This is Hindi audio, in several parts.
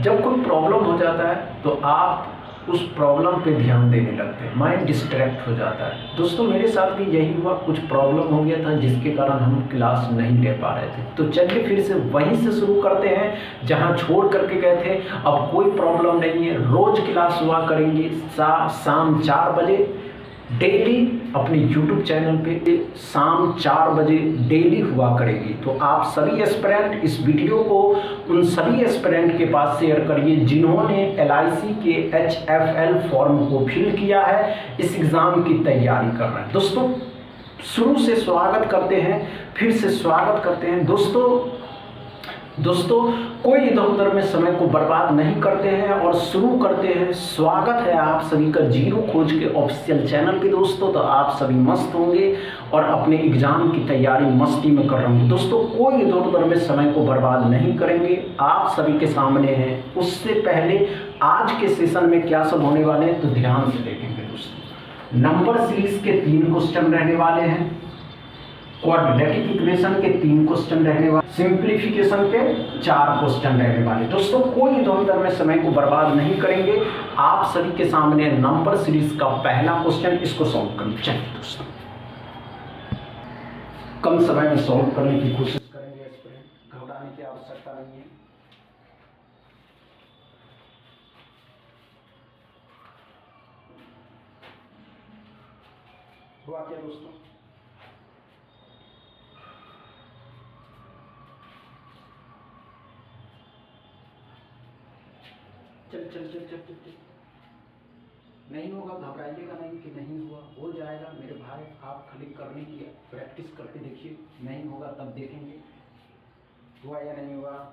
जब कोई प्रॉब्लम हो जाता है तो आप उस प्रॉब्लम पे ध्यान देने लगते हैं, माइंड डिस्ट्रैक्ट हो जाता है। दोस्तों मेरे साथ भी यही हुआ, कुछ प्रॉब्लम हो गया था जिसके कारण हम क्लास नहीं ले पा रहे थे। तो चलिए फिर से वहीं से शुरू करते हैं जहां छोड़ करके गए थे। अब कोई प्रॉब्लम नहीं है, रोज क्लास हुआ करेंगे शाम 4 बजे डेली अपने YouTube चैनल पे शाम 4 बजे डेली हुआ करेगी। तो आप सभी एस्पिरेंट इस वीडियो को उन सभी एस्पिरेंट के पास शेयर करिए जिन्होंने LIC के HFL फॉर्म को फिल किया है, इस एग्ज़ाम की तैयारी कर रहे हैं। दोस्तों शुरू से स्वागत करते हैं, फिर से स्वागत करते हैं। दोस्तों कोई इधर उधर में समय को बर्बाद नहीं करते हैं और शुरू करते हैं। स्वागत है आप सभी का जीरो खोज के ऑफिशियल चैनल पे। दोस्तों तो आप सभी मस्त होंगे और अपने एग्जाम की तैयारी मस्ती में कर रहे होंगे। दोस्तों कोई इधर उधर में समय को बर्बाद नहीं करेंगे, आप सभी के सामने हैं। उससे पहले आज के सेशन में क्या सब होने वाले हैं तो ध्यान से देखेंगे। दोस्तों नंबर सीरीज के 3 क्वेश्चन रहने वाले हैं, क्वाड्रेटिक इक्वेशन के 3 क्वेश्चन रहने वाले, सिंप्लीफिकेशन के 4 क्वेश्चन रहने वाले। दोस्तों कोई इधर उधर में समय को बर्बाद नहीं करेंगे, आप सभी के सामने नंबर सीरीज का पहला क्वेश्चन, इसको सॉल्व करेंगे। चलिए दोस्तों कम समय में सॉल्व करने की कोशिश करेंगे, इस पर घबराने की आवश्यकता नहीं है। हुआ क्या दोस्तों? चल नहीं होगा, घबराइएगा नहीं कि नहीं हुआ, हो जाएगा मेरे भाई। आप खाली करने की प्रैक्टिस करके देखिए, नहीं होगा तब देखेंगे हुआ या नहीं हुआ।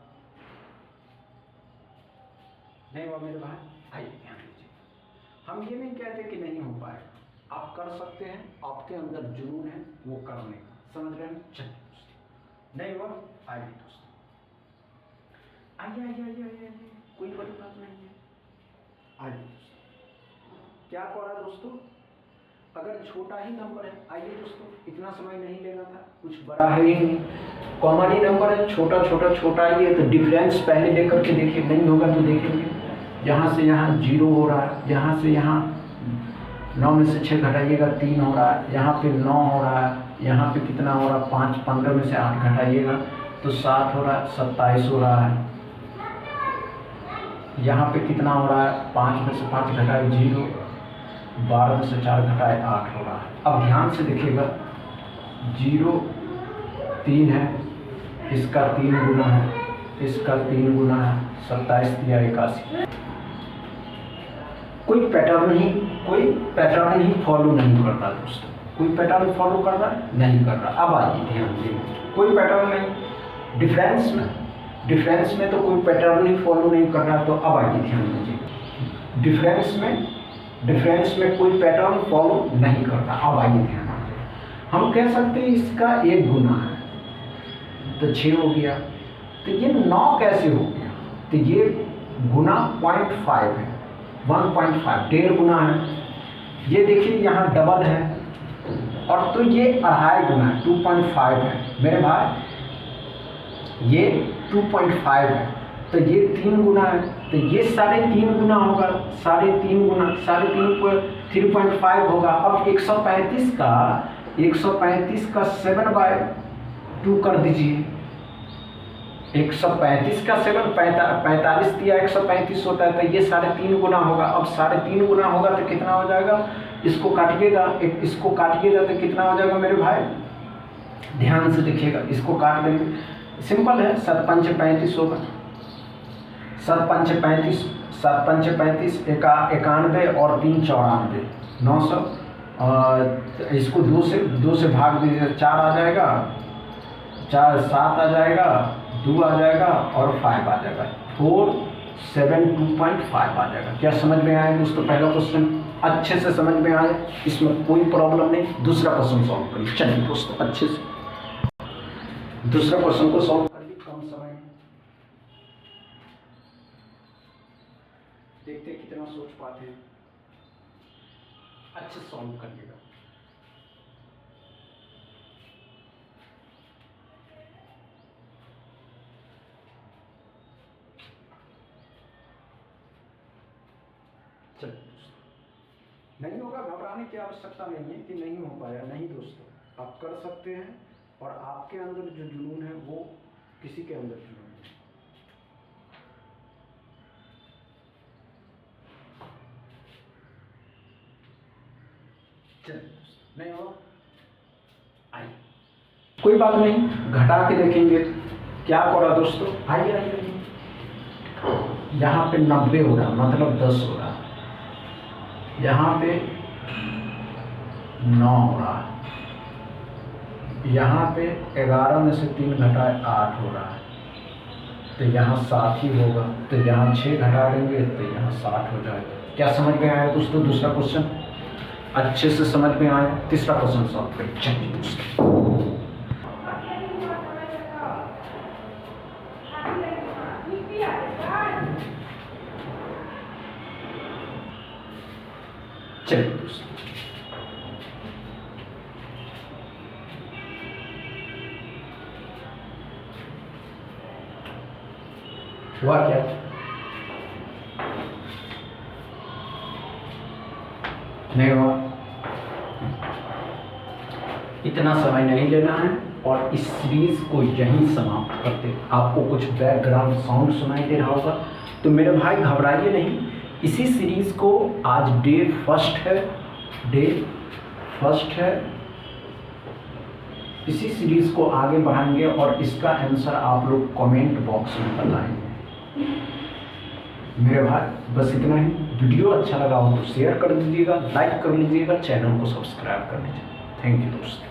नहीं हुआ मेरे भाई, आइए ध्यान दीजिए। हम ये नहीं कहते कि नहीं हो पाएगा, आप कर सकते हैं, आपके अंदर जुनून है वो करने का, समझ रहे हैं? चलिए नहीं हुआ, आइए दोस्तों, आइए, कोई बड़ी बात नहीं है। आइए क्या पढ़ा दोस्तों, अगर छोटा ही नंबर है, आइए दोस्तों इतना समय नहीं लेना था, कुछ बड़ा है ही नहीं, कॉमन ही नंबर है, छोटा ही है। तो डिफरेंस पहले लेकर के देखिए, नहीं होगा तो देखेंगे। यहाँ से यहाँ 0 हो रहा है, यहाँ से यहाँ 9 में से 6 घटाइएगा 3 हो रहा है, यहाँ पे 9 हो रहा है, यहाँ पे कितना हो रहा है 5, 15 में से 8 घटाइएगा तो 7 हो रहा है, 27 हो रहा है। यहाँ पे कितना हो रहा है 5 में से 5 घटाए 0, 12 में से 4 घटाए 8 हो रहा है। अब ध्यान से देखिएगा, 0 3 है, इसका 3 गुना है, इसका 3 गुना है, 27 या 81। कोई पैटर्न ही फॉलो नहीं करता दोस्तों, कोई पैटर्न फॉलो कर रहा है नहीं कर रहा। अब आइए ध्यान दीजिए, कोई पैटर्न नहीं, डिफरेंस में तो कोई पैटर्न ही फॉलो नहीं कर रहा। तो अब आइए ध्यान दीजिए, डिफरेंस में कोई पैटर्न फॉलो नहीं करता। अब आइए ध्यान दीजिए, हम कह सकते हैं इसका 1 गुना है तो 6 हो गया, तो ये 9 कैसे हो गया? तो ये गुना 0.5 है, 1.5 1.5 गुना है। ये देखिए यहाँ डबल है, और तो ये 2.5 गुना है, 2.5 है मेरे भाई, ये 2.5 है, तो ये 3 गुना है, तो ये 3.5 गुना होगा, 3.5 गुना 3.5 को 3.5 होगा। अब 135 का 7/2 कर दीजिए। 135 का 7 45 दिया, 135 होता है, तो ये 3.5 गुना होगा। अब 3.5 गुना होगा तो कितना हो जाएगा, इसको काटिएगा तो कितना हो जाएगा मेरे भाई, ध्यान से देखिएगा, इसको काट देंगे, सिंपल है, 7 5 35 होगा, 7 5 35, 7 5 35, 91 और 3 94, 900। इसको 2 से भाग दीजिए, 4 आ जाएगा, 4 7 आ जाएगा, 2 आ जाएगा और 5 आ जाएगा, 472.5 आ जाएगा। क्या समझ में आया दोस्तों? पहला क्वेश्चन अच्छे से समझ में आया, इसमें कोई प्रॉब्लम नहीं। दूसरा क्वेश्चन सॉल्व करिए। चलिए दोस्तों अच्छे से दूसरा क्वेश्चन को सॉल्व करिए कम समय में, देखते हैं कितना सोच पाते हैं। अच्छे सॉल्व करिएगा। चलिए दोस्तों, नहीं होगा, घबराने की आवश्यकता नहीं है कि नहीं हो पाया। नहीं दोस्तों, आप कर सकते हैं, और आपके अंदर जो जुनून है वो किसी के अंदर जुनून है। चलिए दोस्तों, नहीं हो, आइए, कोई बात नहीं, घटा के देखेंगे क्या हो रहा दोस्तों। आइए आइए, यहाँ पे 90 हो रहा, मतलब 10 हो रहा, यहाँ पे 9 हो रहा, यहाँ पे 11 में से 3 घटाए 8 हो रहा है, तो यहाँ 7 ही होगा। तो यहाँ 6 घटा देंगे तो यहाँ 60 हो जाएगा। क्या समझ में आया दोस्तों? दूसरा क्वेश्चन अच्छे से समझ में आया। तीसरा क्वेश्चन सॉल्व करें। चलिए दोस्तों, चलिए दोस्तों, हुआ क्या? नहीं हुआ। इतना समय नहीं लेना है और इस सीरीज को यहीं समाप्त करते। आपको कुछ बैकग्राउंड साउंड सुनाई दे रहा होगा, तो मेरे भाई घबराइए नहीं। इसी सीरीज को आज डे फर्स्ट है, इसी सीरीज को आगे बढ़ाएंगे और इसका आंसर आप लोग कमेंट बॉक्स में बताएंगे। मेरे भाई बस इतना ही। वीडियो अच्छा लगा हो तो शेयर कर दीजिएगा, लाइक कर लीजिएगा, चैनल को सब्सक्राइब कर लीजिएगा। थैंक यू दोस्तों।